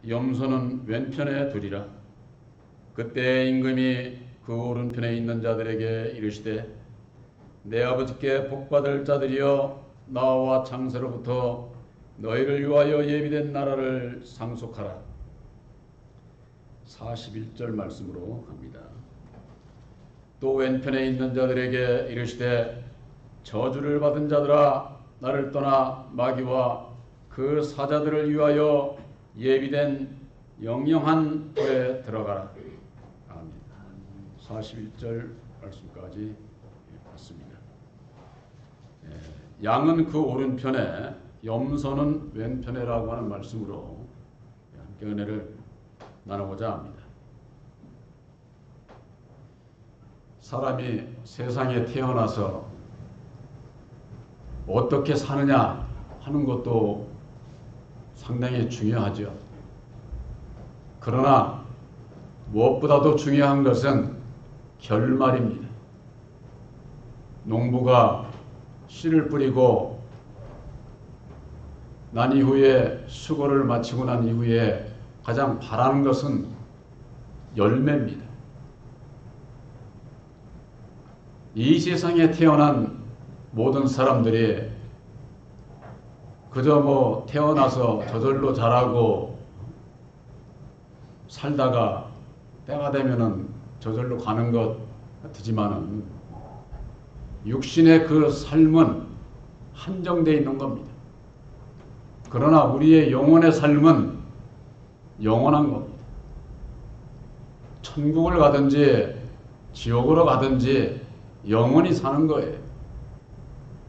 염소는 왼편에 두리라. 그때 임금이 그 오른편에 있는 자들에게 이르시되 내 아버지께 복받을 자들이여 나와 창세로부터 너희를 위하여 예비된 나라를 상속하라. 41절 말씀으로 갑니다. 또 왼편에 있는 자들에게 이르시되 저주를 받은 자들아 나를 떠나 마귀와 그 사자들을 위하여 예비된 영영한 불에 들어가라. 아멘. 41절 말씀까지 봤습니다. 양은 그 오른편에 염소는 왼편에라고 하는 말씀으로 함께 은혜를 나누고자 합니다. 사람이 세상에 태어나서 어떻게 사느냐 하는 것도 상당히 중요하죠. 그러나 무엇보다도 중요한 것은 결말입니다. 농부가 씨를 뿌리고 난 이후에 수고를 마치고 난 이후에 가장 바라는 것은 열매입니다. 이 세상에 태어난 모든 사람들이 그저 태어나서 저절로 자라고 살다가 때가 되면은 저절로 가는 것 같지만은 육신의 그 삶은 한정되어 있는 겁니다. 그러나 우리의 영혼의 삶은 영원한 겁니다. 천국을 가든지 지옥으로 가든지 영원히 사는 거예요.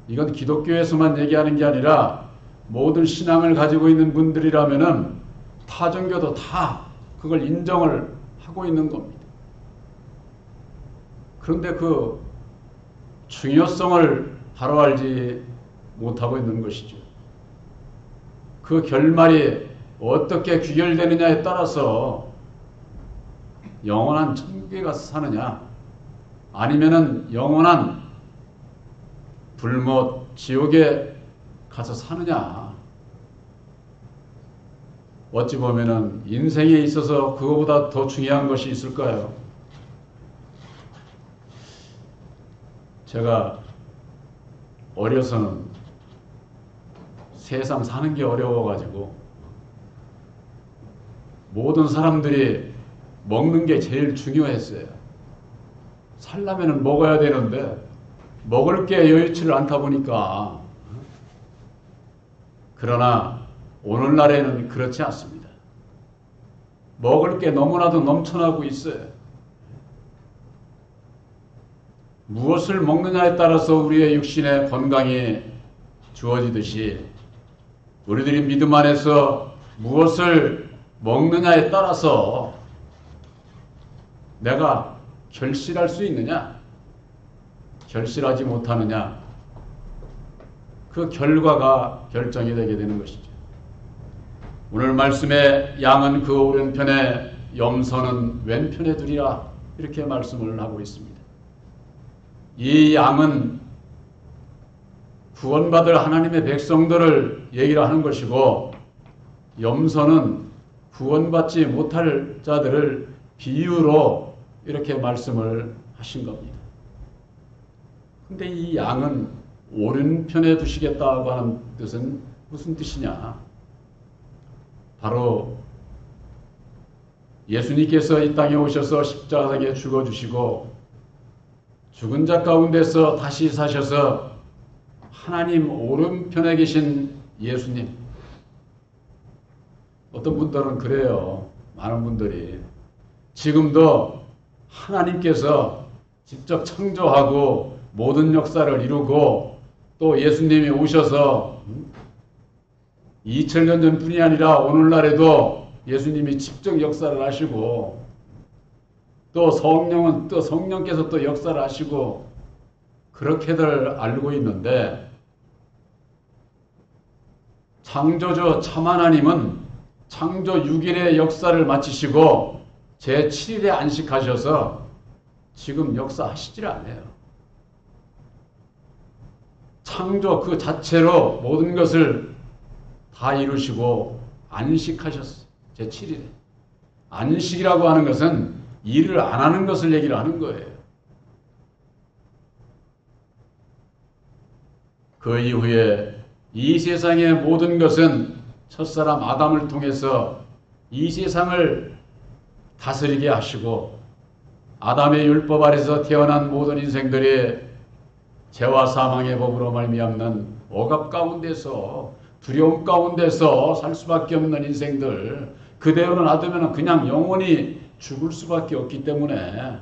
이건 기독교에서만 얘기하는 게 아니라 모든 신앙을 가지고 있는 분들이라면은 타 종교도 다 그걸 인정을 하고 있는 겁니다. 그런데 그 중요성을 바로 알지 못하고 있는 것이죠. 그 결말이 어떻게 귀결되느냐에 따라서 영원한 천국에 가서 사느냐 아니면은 영원한 불못 지옥에 가서 사느냐, 어찌 보면은 인생에 있어서 그거보다 더 중요한 것이 있을까요? 제가 어려서는 세상 사는 게 어려워가지고 모든 사람들이 먹는 게 제일 중요했어요. 살려면은 먹어야 되는데 먹을 게 여의치를 않다 보니까. 그러나 오늘날에는 그렇지 않습니다. 먹을 게 너무나도 넘쳐나고 있어요. 무엇을 먹느냐에 따라서 우리의 육신의 건강이 주어지듯이 우리들이 믿음 안에서 무엇을 먹느냐에 따라서 내가 결실할 수 있느냐, 결실하지 못하느냐, 그 결과가 결정이 되게 되는 것이죠. 오늘 말씀에 양은 그 오른편에 염소는 왼편에 두리라 이렇게 말씀을 하고 있습니다. 이 양은 구원받을 하나님의 백성들을 얘기를 하는 것이고 염소는 구원받지 못할 자들을 비유로 이렇게 말씀을 하신 겁니다. 근데 이 양은 오른편에 두시겠다고 하는 뜻은 무슨 뜻이냐? 바로 예수님께서 이 땅에 오셔서 십자가에 죽어주시고 죽은 자 가운데서 다시 사셔서 하나님 오른편에 계신 예수님. 어떤 분들은 그래요. 많은 분들이. 지금도 하나님께서 직접 창조하고 모든 역사를 이루고 또 예수님이 오셔서 2000년 전뿐이 아니라 오늘날에도 예수님이 직접 역사를 하시고 또 성령은 또 성령께서 또 역사를 하시고 그렇게들 알고 있는데 창조주 참 하나님은 창조 6일의 역사를 마치시고 제7일에 안식하셔서 지금 역사하시질 않아요. 창조 그 자체로 모든 것을 다 이루시고 안식하셨어요. 제7일에. 안식이라고 하는 것은 일을 안 하는 것을 얘기를 하는 거예요. 그 이후에 이 세상의 모든 것은 첫사람 아담을 통해서 이 세상을 다스리게 하시고 아담의 율법 아래서 태어난 모든 인생들이 죄와 사망의 법으로 말미암는 억압 가운데서 두려움 가운데서 살 수밖에 없는 인생들, 그대로 놔두면 그냥 영원히 죽을 수밖에 없기 때문에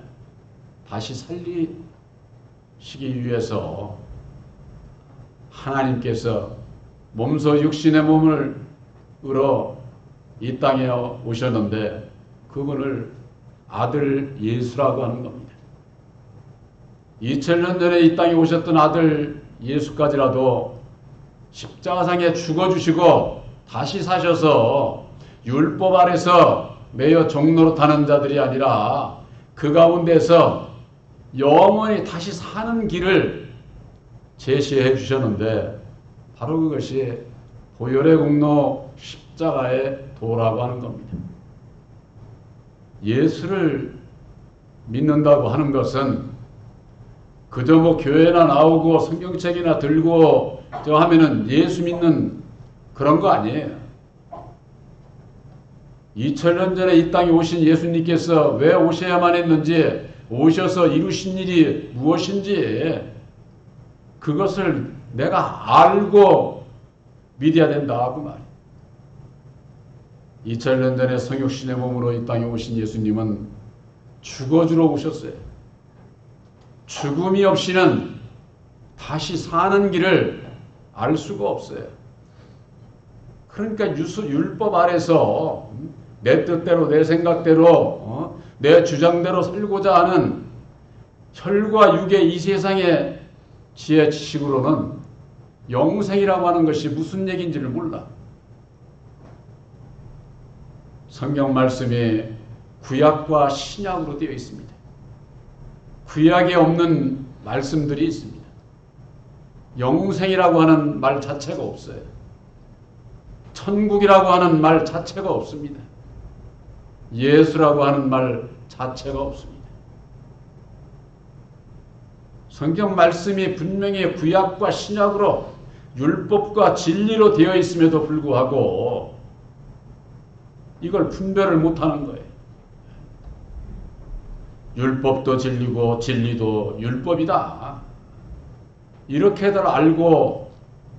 다시 살리시기 위해서 하나님께서 몸소 육신의 몸을 으로 이 땅에 오셨는데 그분을 아들 예수라고 하는 겁니다. 2000년 전에 이 땅에 오셨던 아들 예수까지라도 십자가상에 죽어주시고 다시 사셔서 율법 아래서 매여 종노릇하는 자들이 아니라 그 가운데서 영원히 다시 사는 길을 제시해 주셨는데 바로 그것이 보혈의 공로 십자가의 도라고 하는 겁니다. 예수를 믿는다고 하는 것은 그저 뭐 교회나 나오고 성경책이나 들고 저 하면은 예수 믿는 그런 거 아니에요. 2000년 전에 이 땅에 오신 예수님께서 왜 오셔야만 했는지, 오셔서 이루신 일이 무엇인지 그것을 내가 알고 믿어야 된다 그 말이에요. 2000년 전에 성육신의 몸으로 이 땅에 오신 예수님은 죽어주러 오셨어요. 죽음이 없이는 다시 사는 길을 알 수가 없어요. 그러니까 율법 아래서 내 뜻대로 내 생각대로 내 주장대로 살고자 하는 혈과 육의 이 세상의 지혜 지식으로는 영생이라고 하는 것이 무슨 얘기인지를 몰라. 성경 말씀이 구약과 신약으로 되어 있습니다. 구약에 없는 말씀들이 있습니다. 영생이라고 하는 말 자체가 없어요. 천국이라고 하는 말 자체가 없습니다. 예수라고 하는 말 자체가 없습니다. 성경 말씀이 분명히 구약과 신약으로 율법과 진리로 되어 있음에도 불구하고 이걸 분별을 못하는 거예요. 율법도 진리고 진리도 율법이다. 이렇게들 알고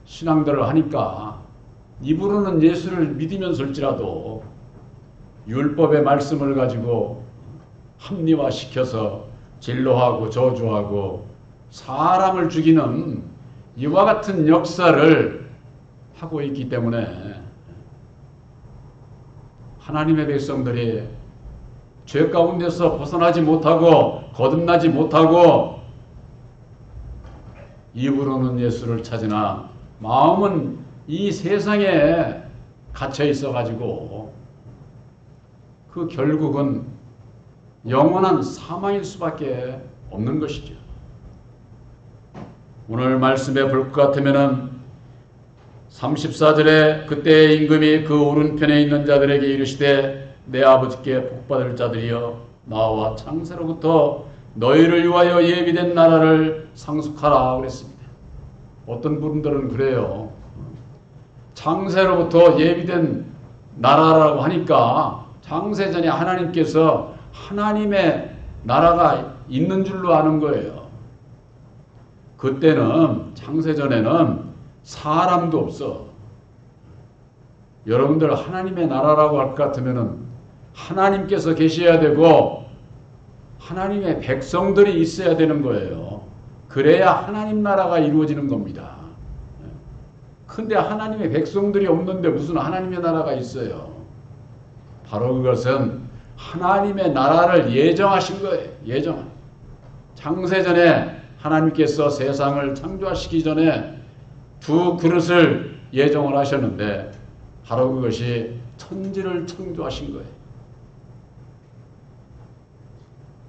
신앙들을 하니까 입으로는 예수를 믿으면서일지라도 율법의 말씀을 가지고 합리화시켜서 진노하고 저주하고 사람을 죽이는 이와 같은 역사를 하고 있기 때문에 하나님의 백성들이 죄 가운데서 벗어나지 못하고 거듭나지 못하고 입으로는 예수를 찾으나 마음은 이 세상에 갇혀 있어가지고 그 결국은 영원한 사망일 수밖에 없는 것이죠. 오늘 말씀에 볼 것 같으면은 34절에 그때의 임금이 그 오른편에 있는 자들에게 이르시되 내 아버지께 복받을 자들이여 나와 창세로부터 너희를 위하여 예비된 나라를 상속하라 그랬습니다. 어떤 분들은 그래요. 창세로부터 예비된 나라라고 하니까 창세전에 하나님께서 하나님의 나라가 있는 줄로 아는 거예요. 그때는 창세전에는 사람도 없어. 여러분들 하나님의 나라라고 할 것 같으면은 하나님께서 계셔야 되고 하나님의 백성들이 있어야 되는 거예요. 그래야 하나님 나라가 이루어지는 겁니다. 근데 하나님의 백성들이 없는데 무슨 하나님의 나라가 있어요? 바로 그것은 하나님의 나라를 예정하신 거예요. 예정. 창세전에 하나님께서 세상을 창조하시기 전에 두 그릇을 예정을 하셨는데 바로 그것이 천지를 창조하신 거예요.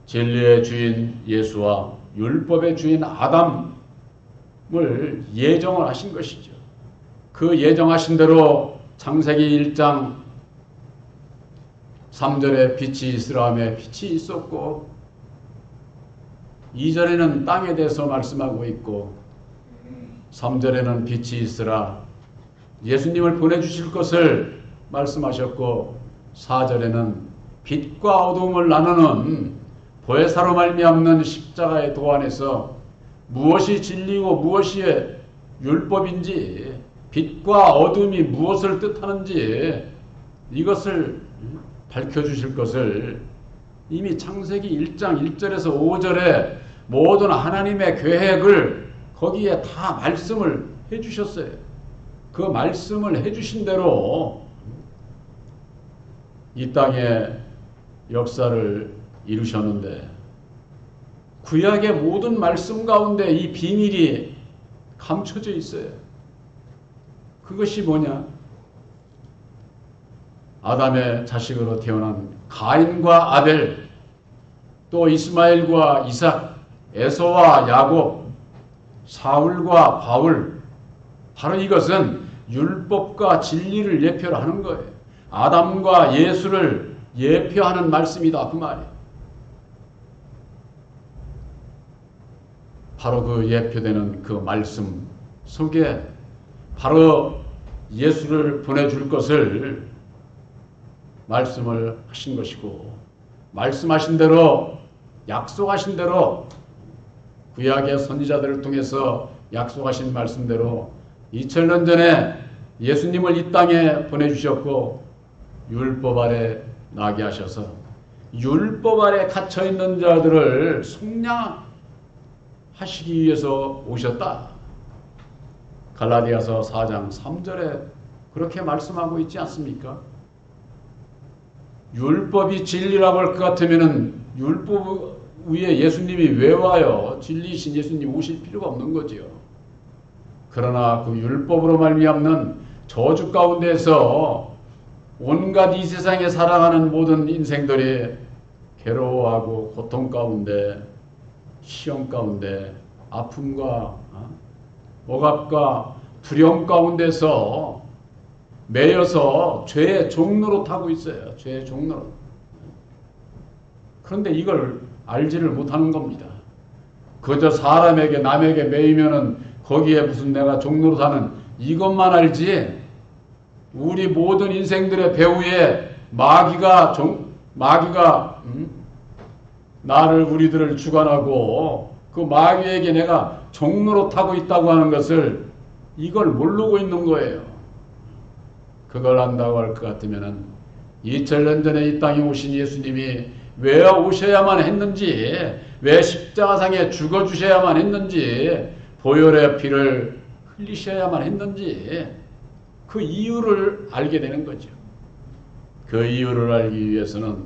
진리의 주인 예수와 율법의 주인 아담을 예정을 하신 것이죠. 그 예정하신 대로 창세기 1장 3절에 빛이 있으라며 빛이 있었고 2절에는 땅에 대해서 말씀하고 있고 3절에는 빛이 있으라 예수님을 보내주실 것을 말씀하셨고 4절에는 빛과 어둠을 나누는 보혜사로 말미암는 십자가의 도 안에서 무엇이 진리고 무엇이 율법인지 빛과 어둠이 무엇을 뜻하는지 이것을 밝혀주실 것을 이미 창세기 1장 1절에서 5절에 모든 하나님의 계획을 거기에 다 말씀을 해주셨어요. 그 말씀을 해주신 대로 이 땅의 역사를 이루셨는데 구약의 모든 말씀 가운데 이 비밀이 감춰져 있어요. 그것이 뭐냐? 아담의 자식으로 태어난 가인과 아벨, 또 이스마엘과 이삭, 에서와 야곱, 사울과 바울, 바로 이것은 율법과 진리를 예표로 하는 거예요. 아담과 예수를 예표하는 말씀이다 그 말이에요. 바로 그 예표되는 그 말씀 속에 바로 예수를 보내줄 것을 말씀을 하신 것이고 말씀하신 대로 약속하신 대로 구약의 선지자들을 통해서 약속하신 말씀대로 2000년 전에 예수님을 이 땅에 보내주셨고 율법 아래 나게 하셔서 율법 아래 갇혀있는 자들을 속량하시기 위해서 오셨다. 갈라디아서 4장 3절에 그렇게 말씀하고 있지 않습니까? 율법이 진리라고 할 것 같으면은 율법 위에 예수님이 왜 와요? 진리이신 예수님 오실 필요가 없는 거지요. 그러나 그 율법으로 말미암는 저주 가운데서 온갖 이 세상에 살아가는 모든 인생들이 괴로워하고 고통 가운데 시험 가운데 아픔과 억압과 두려움 가운데서 매여서 죄의 종로로 타고 있어요. 죄의 종로로. 그런데 이걸 알지를 못하는 겁니다. 그저 사람에게 남에게 매이면은 거기에 무슨 내가 종로로 사는 이것만 알지 우리 모든 인생들의 배후에 마귀가 나를 우리들을 주관하고 그 마귀에게 내가 종로로 타고 있다고 하는 것을 이걸 모르고 있는 거예요. 그걸 안다고 할 것 같으면은 2000년 전에 이 땅에 오신 예수님이 왜 오셔야만 했는지, 왜 십자가상에 죽어주셔야만 했는지, 보혈의 피를 흘리셔야만 했는지 그 이유를 알게 되는 거죠. 그 이유를 알기 위해서는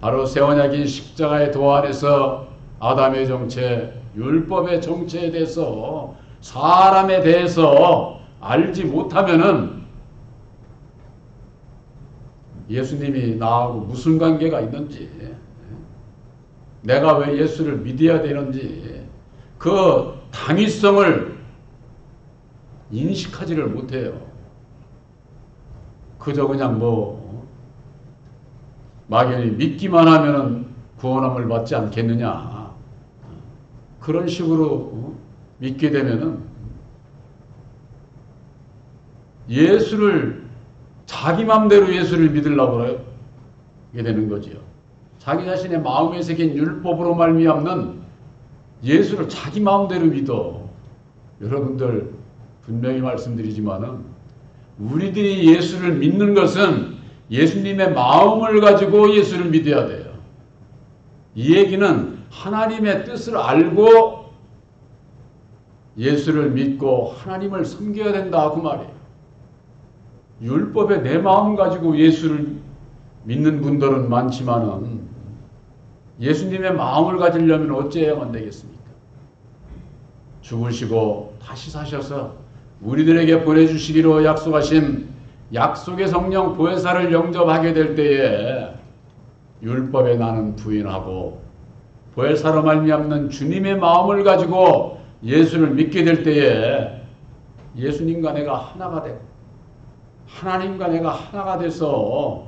바로 새 언약인 십자가의 도 안에서 아담의 정체, 율법의 정체에 대해서 사람에 대해서 알지 못하면은 예수님이 나하고 무슨 관계가 있는지, 내가 왜 예수를 믿어야 되는지 그 당위성을 인식하지를 못해요. 그저 그냥 막연히 믿기만 하면은 구원함을 받지 않겠느냐, 그런 식으로 믿게 되면은 예수를 자기 마음대로 예수를 믿으려고 하게 되는 거지요. 자기 자신의 마음에 새긴 율법으로 말미암는 예수를 자기 마음대로 믿어. 여러분들 분명히 말씀드리지만은 우리들이 예수를 믿는 것은 예수님의 마음을 가지고 예수를 믿어야 돼요. 이 얘기는 하나님의 뜻을 알고 예수를 믿고 하나님을 섬겨야 된다 그 말이에요. 율법에 내 마음 가지고 예수를 믿는 분들은 많지만은 예수님의 마음을 가지려면 어찌해야만 되겠습니까? 죽으시고 다시 사셔서 우리들에게 보내주시기로 약속하신 약속의 성령 보혜사를 영접하게 될 때에 율법에 나는 부인하고 보혜사로 말미암는 주님의 마음을 가지고 예수를 믿게 될 때에 예수님과 내가 하나가 되고 하나님과 내가 하나가 돼서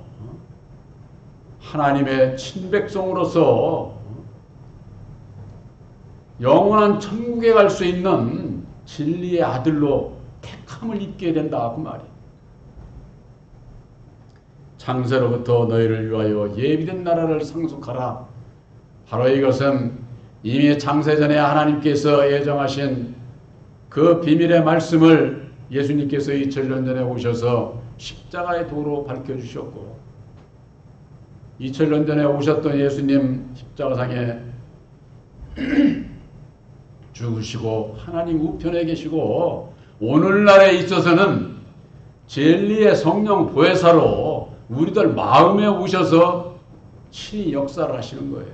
하나님의 친백성으로서 영원한 천국에 갈 수 있는 진리의 아들로 택함을 입게 된다 그 말이에요. 창세로부터 너희를 위하여 예비된 나라를 상속하라. 바로 이것은 이미 창세전에 하나님께서 예정하신 그 비밀의 말씀을 예수님께서 2000년 전에 오셔서 십자가의 도로 밝혀주셨고 2000년 전에 오셨던 예수님 십자가상에 죽으시고 하나님 우편에 계시고 오늘날에 있어서는 진리의 성령 보혜사로 우리들 마음에 오셔서 친히 역사를 하시는 거예요.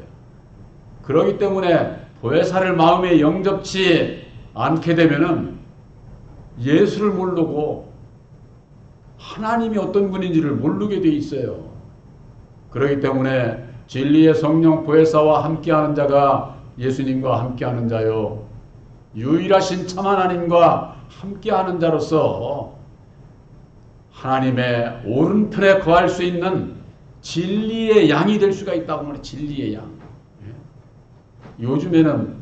그렇기 때문에 보혜사를 마음에 영접치 않게 되면은 예수를 모르고 하나님이 어떤 분인지를 모르게 돼 있어요. 그렇기 때문에 진리의 성령 보혜사와 함께하는 자가 예수님과 함께하는 자요, 유일하신 참 하나님과 함께하는 자로서 하나님의 오른편에 거할 수 있는 진리의 양이 될 수가 있다고 말해요. 진리의 양. 요즘에는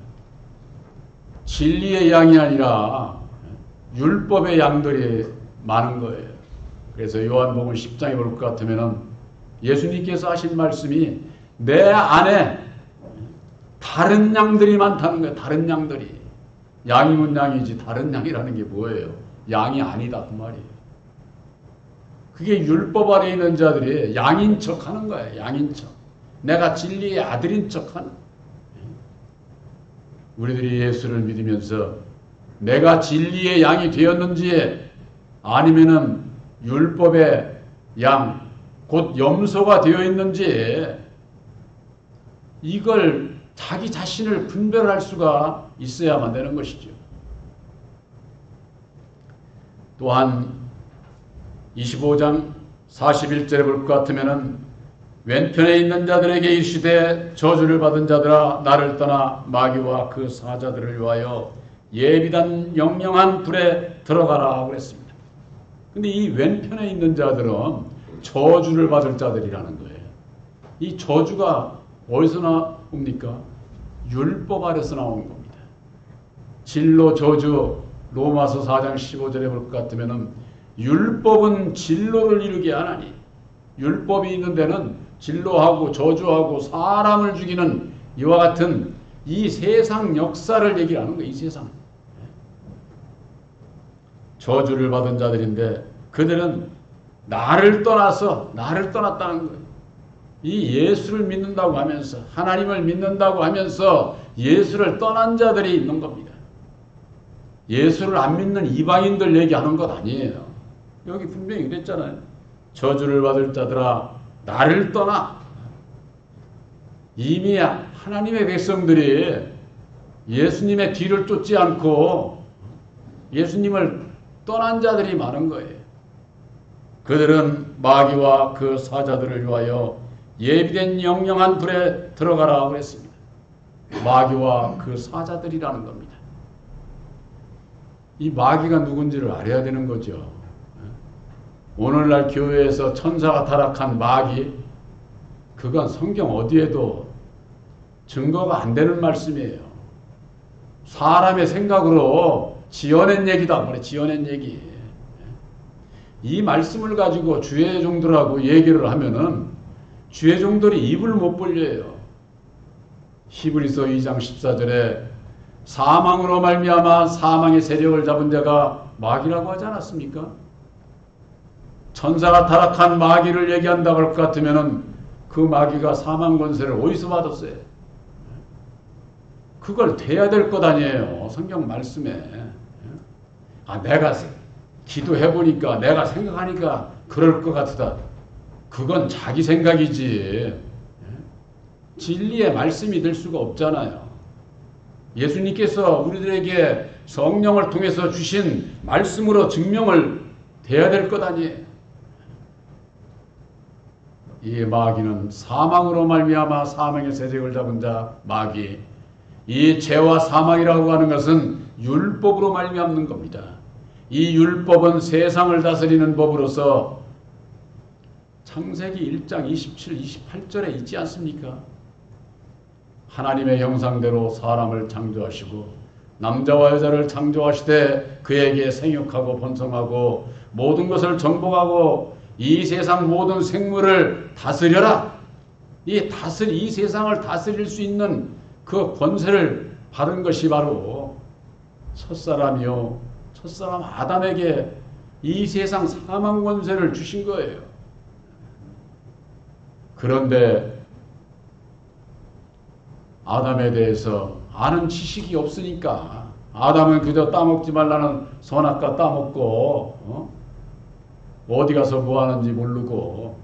진리의 양이 아니라 율법의 양들이 많은 거예요. 그래서 요한복음 10장에 볼 것 같으면 예수님께서 하신 말씀이 내 안에 다른 양들이 많다는 거예요. 다른 양들이. 양이면 양이지 다른 양이라는 게 뭐예요? 양이 아니다 그 말이에요. 그게 율법 아래 있는 자들이 양인 척 하는 거예요. 양인 척. 내가 진리의 아들인 척 하는. 우리들이 예수를 믿으면서 내가 진리의 양이 되었는지 아니면은 율법의 양, 곧 염소가 되어 있는지 이걸 자기 자신을 분별할 수가 있어야만 되는 것이죠. 또한 25장 41절에 볼 것 같으면은 왼편에 있는 자들에게 이르시되 저주를 받은 자들아 나를 떠나 마귀와 그 사자들을 위하여 예비된 영영한 불에 들어가라 그랬습니다. 근데 이 왼편에 있는 자들은 저주를 받을 자들이라는 거예요. 이 저주가 어디서 나옵니까? 율법 아래서 나오는 겁니다. 진로 저주 로마서 4장 15절에 볼 것 같으면 율법은 진로를 이루게 하나니 율법이 있는 데는 진로하고 저주하고 사람을 죽이는 이와 같은 이 세상 역사를 얘기하는 거예요. 이 세상. 저주를 받은 자들인데 그들은 나를 떠났다는 거예요. 이 예수를 믿는다고 하면서 하나님을 믿는다고 하면서 예수를 떠난 자들이 있는 겁니다. 예수를 안 믿는 이방인들 얘기하는 것 아니에요. 여기 분명히 그랬잖아요. 저주를 받을 자들아 나를 떠나. 이미 하나님의 백성들이 예수님의 뒤를 쫓지 않고 예수님을 떠난 자들이 많은 거예요. 그들은 마귀와 그 사자들을 위하여 예비된 영영한 불에 들어가라 그랬습니다. 마귀와 그 사자들이라는 겁니다. 이 마귀가 누군지를 알아야 되는 거죠. 오늘날 교회에서 천사가 타락한 마귀, 그건 성경 어디에도 증거가 안 되는 말씀이에요. 사람의 생각으로 지어낸 얘기다. 그래, 지어낸 얘기. 이 말씀을 가지고 주의 종들하고 얘기를 하면은 주의 종들이 입을 못 벌려요. 히브리서 2장 14절에 사망으로 말미암아 사망의 세력을 잡은 자가 마귀라고 하지 않았습니까? 천사가 타락한 마귀를 얘기한다고 할 것 같으면은 그 마귀가 사망 권세를 어디서 받았어요? 그걸 대야 될 것 아니에요. 성경 말씀에. 내가 기도해보니까 내가 생각하니까 그럴 것 같다. 그건 자기 생각이지. 진리의 말씀이 될 수가 없잖아요. 예수님께서 우리들에게 성령을 통해서 주신 말씀으로 증명을 돼야 될 것 아니에요. 이 마귀는 사망으로 말미암아 사망의 세력을 잡은 자 마귀. 이 죄와 사망이라고 하는 것은 율법으로 말미암는 겁니다. 이 율법은 세상을 다스리는 법으로서 창세기 1장 27, 28절에 있지 않습니까? 하나님의 형상대로 사람을 창조하시고 남자와 여자를 창조하시되 그에게 생육하고 번성하고 모든 것을 정복하고 이 세상 모든 생물을 다스려라. 이 세상을 다스릴 수 있는 그 권세를 받은 것이 바로 첫사람이요. 첫사람 아담에게 이 세상 사망 권세를 주신 거예요. 그런데 아담에 대해서 아는 지식이 없으니까 아담은 그저 따먹지 말라는 선악과 따먹고 어디 가서 뭐 하는지 모르고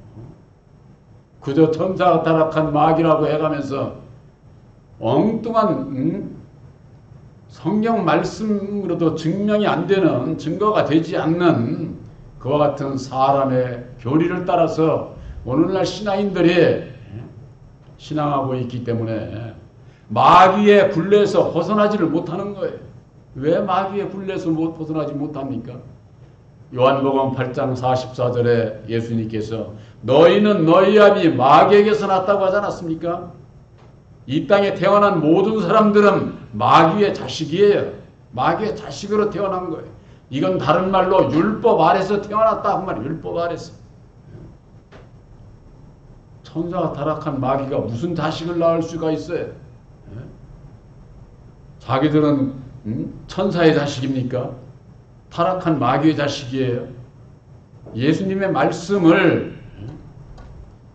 그저 천사 타락한 마귀라고 해가면서 엉뚱한 성경 말씀으로도 증명이 안 되는 증거가 되지 않는 그와 같은 사람의 교리를 따라서 오늘날 신앙인들이 신앙하고 있기 때문에 마귀의 굴레에서 벗어나지를 못하는 거예요. 왜 마귀의 굴레에서 벗어나지 못합니까? 요한복음 8장 44절에 예수님께서 너희는 너희 아비 마귀에게서 났다고 하지 않았습니까? 이 땅에 태어난 모든 사람들은 마귀의 자식이에요. 마귀의 자식으로 태어난 거예요. 이건 다른 말로 율법 아래서 태어났다 그 말이에요. 율법 아래서. 천사가 타락한 마귀가 무슨 자식을 낳을 수가 있어요? 자기들은 천사의 자식입니까? 타락한 마귀의 자식이에요. 예수님의 말씀을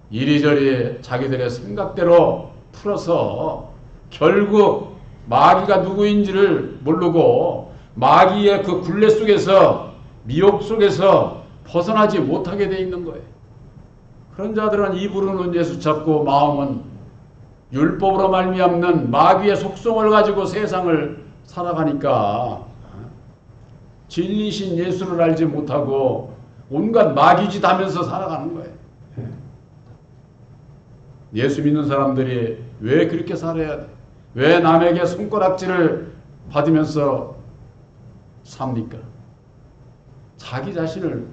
이리저리 자기들의 생각대로 풀어서 결국 마귀가 누구인지를 모르고 마귀의 그 굴레 속에서 미혹 속에서 벗어나지 못하게 돼 있는 거예요. 그런 자들은 입으로는 예수 찾고 마음은 율법으로 말미암는 마귀의 속성을 가지고 세상을 살아가니까 진리신 예수를 알지 못하고 온갖 마귀짓 하면서 살아가는 거예요. 예수 믿는 사람들이 왜 그렇게 살아야 돼? 왜 남에게 손가락질을 받으면서 삽니까? 자기 자신을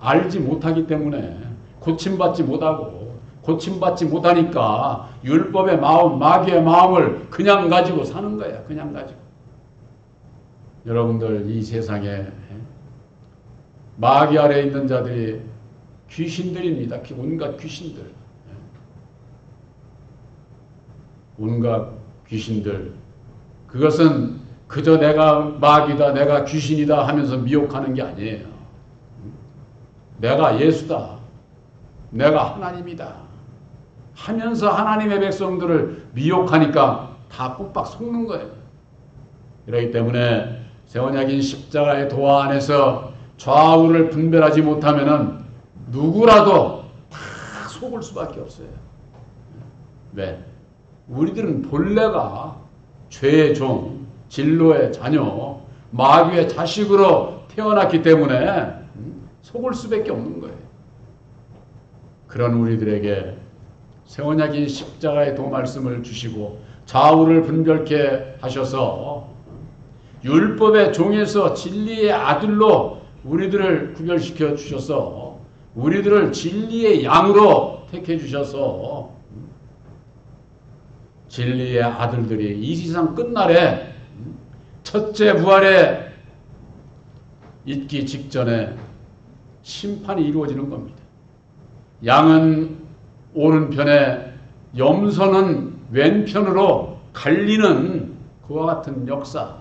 알지 못하기 때문에 고침받지 못하고 고침받지 못하니까 율법의 마음, 마귀의 마음을 그냥 가지고 사는 거야. 그냥 가지고. 여러분들 이 세상에 마귀 아래에 있는 자들이 귀신들입니다. 온갖 귀신들. 온갖 귀신들. 그것은 그저 내가 마귀다, 내가 귀신이다 하면서 미혹하는 게 아니에요. 내가 예수다. 내가 하나님이다. 하면서 하나님의 백성들을 미혹하니까 다 뻑뻑 속는 거예요. 그렇기 때문에 세원약인 십자가의 도화 안에서 좌우를 분별하지 못하면은 누구라도 다 속을 수밖에 없어요. 왜? 우리들은 본래가 죄의 종, 진로의 자녀, 마귀의 자식으로 태어났기 때문에 속을 수밖에 없는 거예요. 그런 우리들에게 세원약인 십자가의 도 말씀을 주시고 좌우를 분별케 하셔서 율법의 종에서 진리의 아들로 우리들을 구별시켜 주셔서 우리들을 진리의 양으로 택해 주셔서 진리의 아들들이 이 세상 끝날에 첫째 부활에 있기 직전에 심판이 이루어지는 겁니다. 양은 오른편에 염소는 왼편으로 갈리는 그와 같은 역사.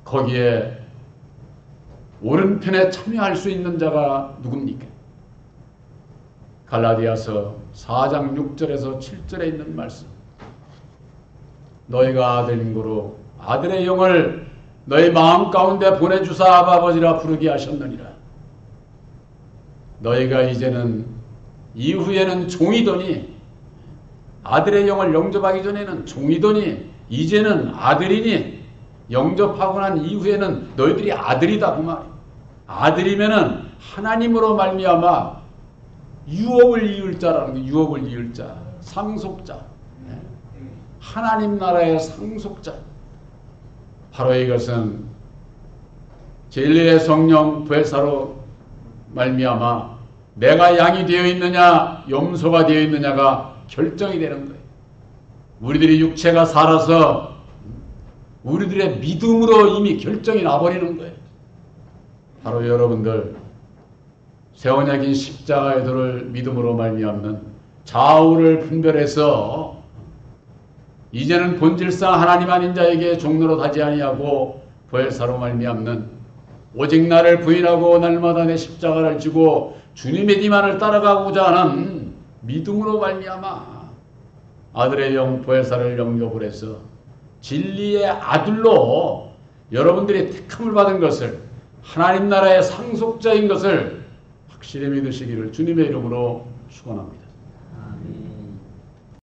거기에 오른편에 참여할 수 있는 자가 누굽니까? 갈라디아서 4장 6절에서 7절에 있는 말씀. 너희가 아들인 고로 아들의 영을 너희 마음 가운데 보내주사 아바 아버지라 부르게 하셨느니라. 너희가 이제는 이후에는 종이더니 아들의 영을 영접하기 전에는 종이더니 이제는 아들이니 영접하고 난 이후에는 너희들이 아들이다 그 말이야. 아들이면은 하나님으로 말미암아 유업을 이을 자라는 거. 유업을 이을 자, 상속자, 하나님 나라의 상속자. 바로 이것은 진리의 성령 부회사로 말미암아 내가 양이 되어 있느냐 염소가 되어 있느냐가 결정이 되는 거예요. 우리들이 육체가 살아서 우리들의 믿음으로 이미 결정이 나버리는 거예요. 바로 여러분들 새 언약인 십자가의 도를 믿음으로 말미암는 좌우를 분별해서 이제는 본질상 하나님 아닌 자에게 종로로 하지 아니하고 부활사로 말미암는 오직 나를 부인하고 날마다 내 십자가를 지고 주님의 뒤만을 따라가고자 하는 믿음으로 말미암아 아들의 영 부활사를 영접을 해서 진리의 아들로 여러분들이 택함을 받은 것을 하나님 나라의 상속자인 것을 확실히 믿으시기를 주님의 이름으로 축원합니다.